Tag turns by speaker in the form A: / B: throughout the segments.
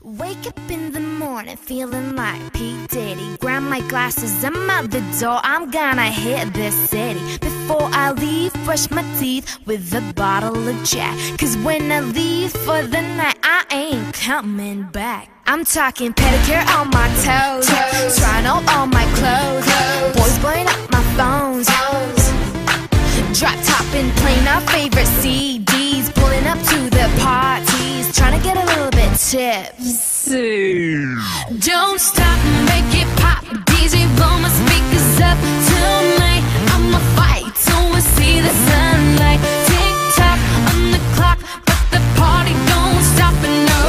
A: Wake up in the morning feeling like P. Diddy. Grab my glasses, I'm out the door, I'm gonna hit this city. Before I leave, brush my teeth with a bottle of Jack. Cause when I leave for the night, I ain't coming back. I'm talking pedicure on my toes, trying on all my clothes, boys blowing up my phones, drop top and playing our favorite CDs, pulling up to the parties, trying to get a little bit tipsy. Don't stop, make it pop, DJ blow my speakers up tonight. I'ma fight till we see the sunlight. Tick tock on the clock, but the party don't stop and no.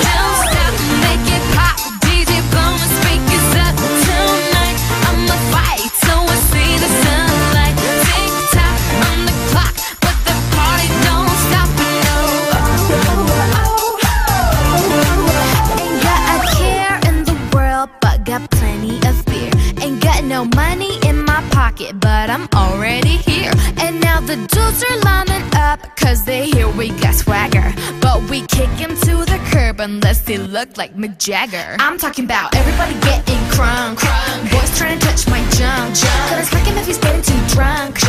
A: Don't stop, make it pop, DJ blow my speakers up tonight. I'ma fight till we see the sunlight. Tick tock on the clock, but the party don't stop and no. Ain't got a care in the world, but got plenty of beer. Ain't got no money in my pocket, but I'm already here. And now the dudes are lining up, cause they hear we got swagger. But we kick him to the curb unless they look like Mick Jagger. I'm talking about everybody getting crunk. Boys trying to touch my junk. Gonna smack him if he's getting too drunk.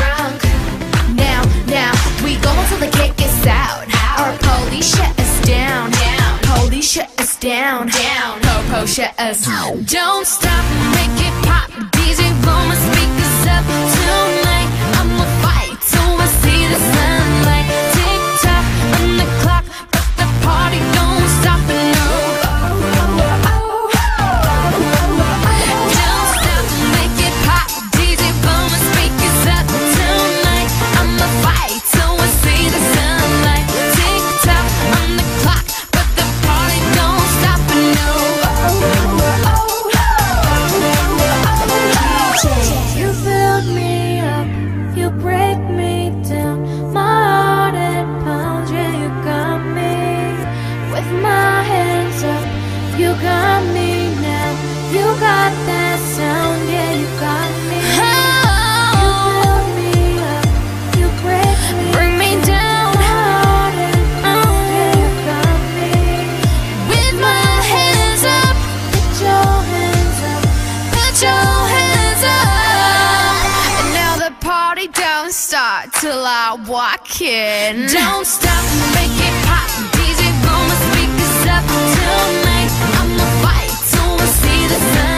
A: Now, we go until the kick is out. Or police shut us down. Police shut us down. Po shut us down. Don't stop, make it pop, DJ blow my speakers up tonight. I'ma fight till I see the sunlight. Tick tock on the clock, but the party don't stop and no. Don't stop, make it pop, DJ blow my speakers up tonight. I'ma fight till I see the sunlight. Tick tock on the clock, but the party don't stop and no. You build me up, you break me down. My heart it pounds, yeah, you got me. With my hands up, you got me now. You got that sound, yeah, you got me. You build me up, you bring me down. My heart it pounds, yeah, you got me. With my hands up, put your hands up, put your hands up. And now the party don't start till I walk in. Don't stop, make it pop, DJ blow my speakers up tonight. I'ma fight till we see the sun.